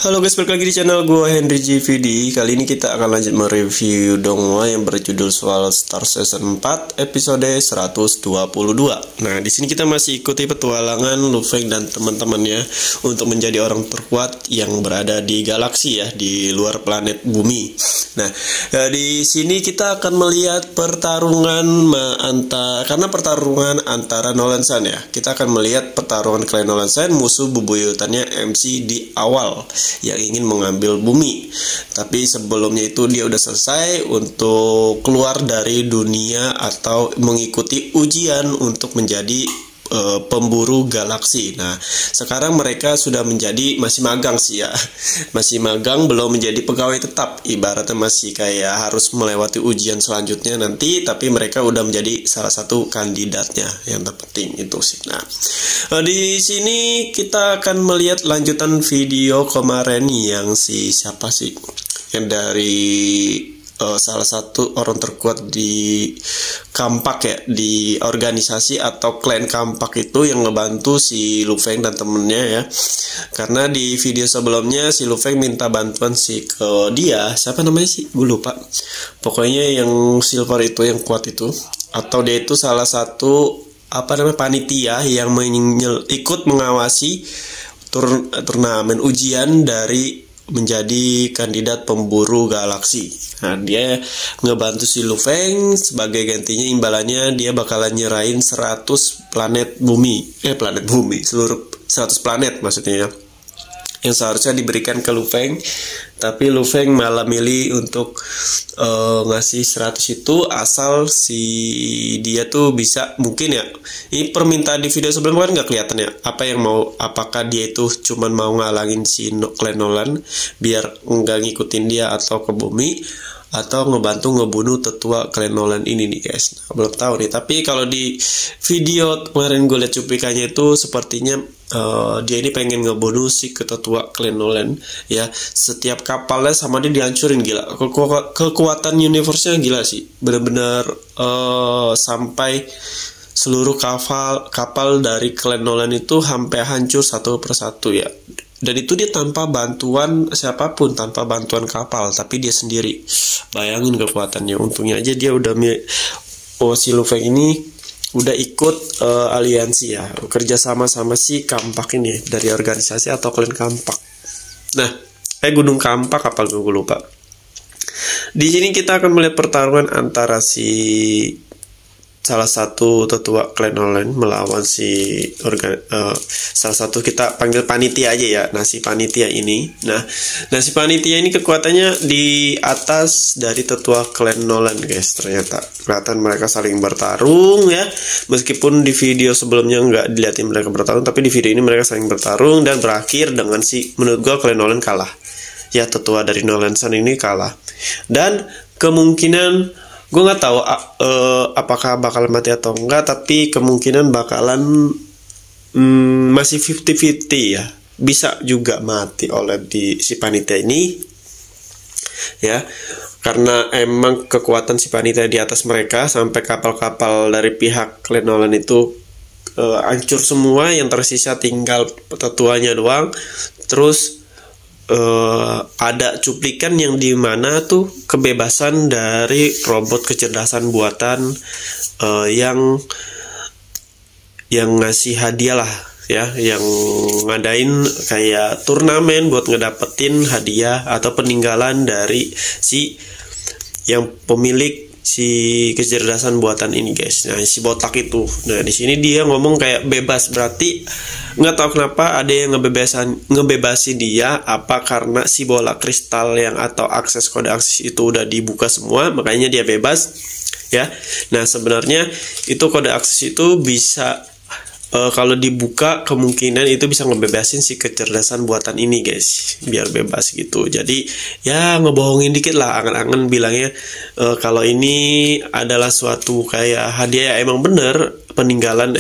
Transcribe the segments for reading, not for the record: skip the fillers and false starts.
Halo guys, balik lagi di channel gue Henry GVD. Kali ini kita akan lanjut mereview dongwa yang berjudul Soul Star Season 4 episode 122. Nah, di sini kita masih ikuti petualangan Lu Feng dan teman-temannya untuk menjadi orang terkuat yang berada di galaksi ya, di luar planet bumi. Nah, di sini kita akan melihat pertarungan antara Nolan Sun ya. Kita akan melihat pertarungan klien Nolan Sun, musuh bebuyutannya MC di awal yang ingin mengambil bumi. Tapi sebelumnya itu dia udah selesai untuk keluar dari dunia atau mengikuti ujian untuk menjadi pemburu galaksi. Nah, sekarang mereka sudah menjadi, masih magang sih ya, masih magang, belum menjadi pegawai tetap, ibaratnya masih kayak harus melewati ujian selanjutnya nanti, tapi mereka udah menjadi salah satu kandidatnya yang terpenting itu sih. Nah, di sini kita akan melihat lanjutan video kemarin yang siapa sih yang dari salah satu orang terkuat di Kampak ya, di organisasi atau klan Kampak itu yang ngebantu si Lu Feng dan temennya ya. Karena di video sebelumnya si Lu Feng minta bantuan ke dia, siapa namanya sih? Gue lupa. Pokoknya yang silver itu, yang kuat itu, atau dia itu salah satu panitia yang ikut mengawasi turnamen ujian dari menjadi kandidat pemburu galaksi. Nah, dia ngebantu si Lu Feng, sebagai gantinya imbalannya dia bakalan nyerahin 100 planet bumi. Seluruh 100 planet maksudnya ya, yang seharusnya diberikan ke Lu Feng, tapi Lu Feng malah milih untuk ngasih 100 itu asal si dia tuh bisa, mungkin ya, ini permintaan di video sebelumnya kan nggak kelihatan ya, apakah dia itu cuman mau ngalangin si Clan Nolan biar nggak ngikutin dia atau ke bumi, atau ngebantu ngebunuh tetua Clan Nolan ini nih guys. Nah, belum tahu nih, tapi kalau di video kemarin gue liat cuplikannya itu sepertinya dia ini pengen ngebunuh si ketua Clan Nolan ya. Setiap kapalnya sama dia dihancurin, gila. Kekuatan universe-nya gila sih, bener-bener sampai seluruh kapal dari Clan Nolan itu sampai hancur satu persatu ya. Dan itu dia tanpa bantuan siapapun, tanpa bantuan kapal, tapi dia sendiri. Bayangin kekuatannya. Untungnya aja dia udah si Lu Feng ini udah ikut aliansi ya, kerja sama si Kampak ini dari organisasi atau klan Kampak. Nah, Gunung Kampak apa gue lupa. Di sini kita akan melihat pertarungan antara si salah satu tetua Clan Nolan melawan si salah satu, kita panggil panitia aja ya. Nah, si panitia ini, nah si panitia ini kekuatannya di atas dari tetua Clan Nolan guys. Ternyata kelihatan mereka saling bertarung ya, meskipun di video sebelumnya nggak dilihatin mereka bertarung, tapi di video ini mereka saling bertarung dan berakhir dengan menurut gua Clan Nolan kalah ya. Tetua dari Nolan Sun ini kalah, dan kemungkinan gue nggak tahu apakah bakal mati atau enggak, tapi kemungkinan bakalan masih 50-50 ya. Bisa juga mati oleh si panitia ini ya, karena emang kekuatan si panitia di atas mereka sampai kapal-kapal dari pihak Clan Nolan itu hancur semua, yang tersisa tinggal tetuanya doang. Terus ada cuplikan yang dimana tuh kebebasan dari robot kecerdasan buatan yang ngasih hadiah lah ya, yang ngadain kayak turnamen buat ngedapetin hadiah atau peninggalan dari si yang pemilik si kecerdasan buatan ini guys. Nah, si botak itu. Nah, di sini dia ngomong kayak bebas, berarti nggak tahu kenapa ada yang ngebebasi dia, apa karena si bola kristal yang atau kode akses itu udah dibuka semua, makanya dia bebas ya. Nah, sebenarnya itu kode akses itu bisa kalau dibuka kemungkinan itu bisa ngebebasin si kecerdasan buatan ini guys, biar bebas gitu. Jadi ya ngebohongin dikit lah, angan-angan bilangnya kalau ini adalah suatu kayak hadiah ya. Emang bener peninggalan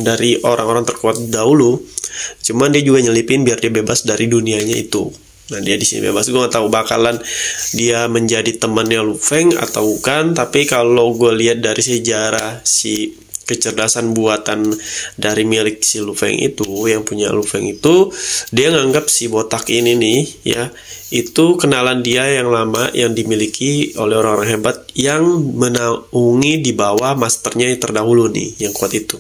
dari orang-orang terkuat dahulu, cuman dia juga nyelipin biar dia bebas dari dunianya itu. Nah, dia di sini bebas. Gue gak tahu bakalan dia menjadi temannya Lu Feng atau bukan, tapi kalau gue lihat dari sejarah si kecerdasan buatan dari milik si Lu Feng itu, yang punya Lu Feng itu, dia nganggap si botak ini nih ya, itu kenalan dia yang lama yang dimiliki oleh orang-orang hebat yang menaungi di bawah masternya yang terdahulu nih, yang kuat itu.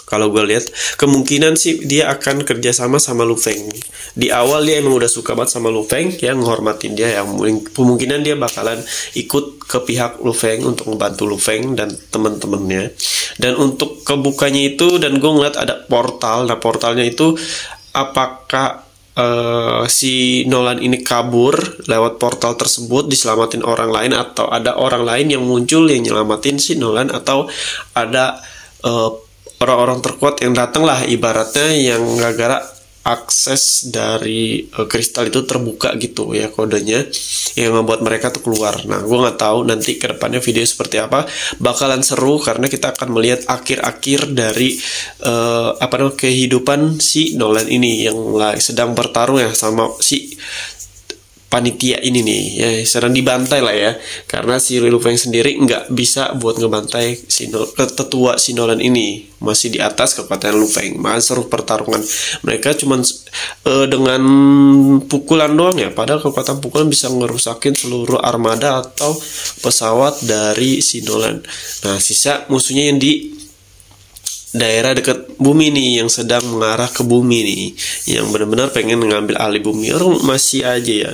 Kalau gue lihat kemungkinan sih dia akan kerjasama sama Lu Feng. Di awal dia emang udah suka banget sama Lu Feng, ya menghormatin dia, yang kemungkinan dia bakalan ikut ke pihak Lu Feng untuk membantu Lu Feng dan teman-temannya. Dan untuk kebukanya itu, dan gue ngeliat ada portal. Nah portalnya itu apakah si Nolan ini kabur lewat portal tersebut diselamatin orang lain, atau ada orang lain yang muncul yang nyelamatin si Nolan, atau ada orang-orang terkuat yang datang lah ibaratnya, yang gara-gara akses dari kristal itu terbuka gitu ya kodenya, yang membuat mereka tuh keluar. Nah gue nggak tahu nanti kedepannya video seperti apa, bakalan seru karena kita akan melihat akhir-akhir dari kehidupan si Nolan ini yang sedang bertarung ya sama si panitia ini nih ya, sedang dibantai lah ya, karena si Lu Feng sendiri nggak bisa buat ngebantai tetua si Nolan ini, masih di atas kekuatan Lu Feng. Maka seru pertarungan mereka cuman dengan pukulan doang ya, padahal kekuatan pukulan bisa ngerusakin seluruh armada atau pesawat dari si Nolan. Nah sisa musuhnya yang di daerah dekat bumi nih, yang sedang mengarah ke bumi nih, yang benar-benar pengen ngambil alih bumi. Orang masih aja ya,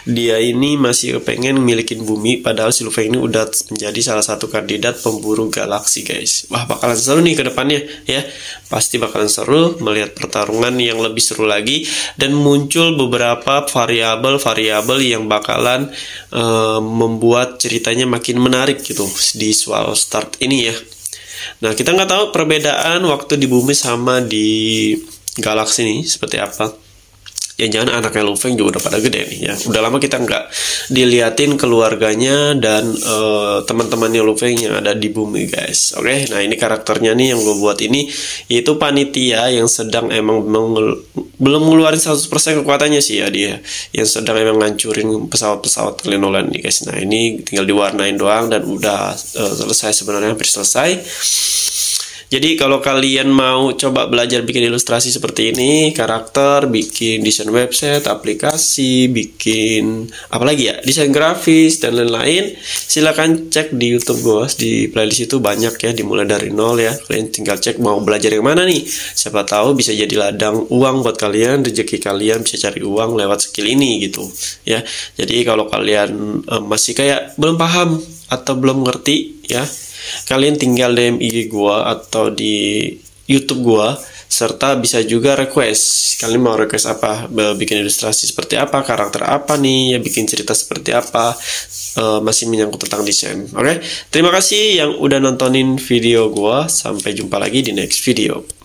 dia ini masih pengen milikin bumi, padahal si Lu Feng ini udah menjadi salah satu kandidat pemburu galaksi guys. Wah bakalan seru nih ke depannya ya, pasti bakalan seru melihat pertarungan yang lebih seru lagi, dan muncul beberapa variabel yang bakalan membuat ceritanya makin menarik gitu di Swallow Start ini ya. Nah kita nggak tahu perbedaan waktu di bumi sama di galaksi ini seperti apa. Jangan-jangan anaknya Lu Feng juga udah pada gede nih ya. Udah lama kita nggak diliatin keluarganya dan teman-temannya Lu Feng yang ada di bumi guys. Oke, nah ini karakternya nih yang gue buat ini, yaitu panitia yang sedang emang belum ngeluarin 100% kekuatannya sih ya, dia yang sedang emang ngancurin pesawat-pesawat Nolan nih guys. Nah ini tinggal diwarnain doang dan udah selesai, sebenarnya hampir selesai. Jadi kalau kalian mau coba belajar bikin ilustrasi seperti ini, karakter, bikin desain website, aplikasi, bikin apalagi ya, desain grafis dan lain-lain, silahkan cek di YouTube gue, di playlist itu banyak ya, dimulai dari nol ya. Kalian tinggal cek mau belajar yang mana nih, siapa tahu bisa jadi ladang uang buat kalian, rezeki kalian bisa cari uang lewat skill ini gitu ya. Jadi kalau kalian masih kayak belum paham atau belum ngerti ya, kalian tinggal DM IG gua atau di YouTube gua, serta bisa juga request. Kalian mau request apa? Bikin ilustrasi seperti apa? Karakter apa nih? Ya bikin cerita seperti apa? Masih menyangkut tentang desain. Oke? Terima kasih yang udah nontonin video gua. Sampai jumpa lagi di next video.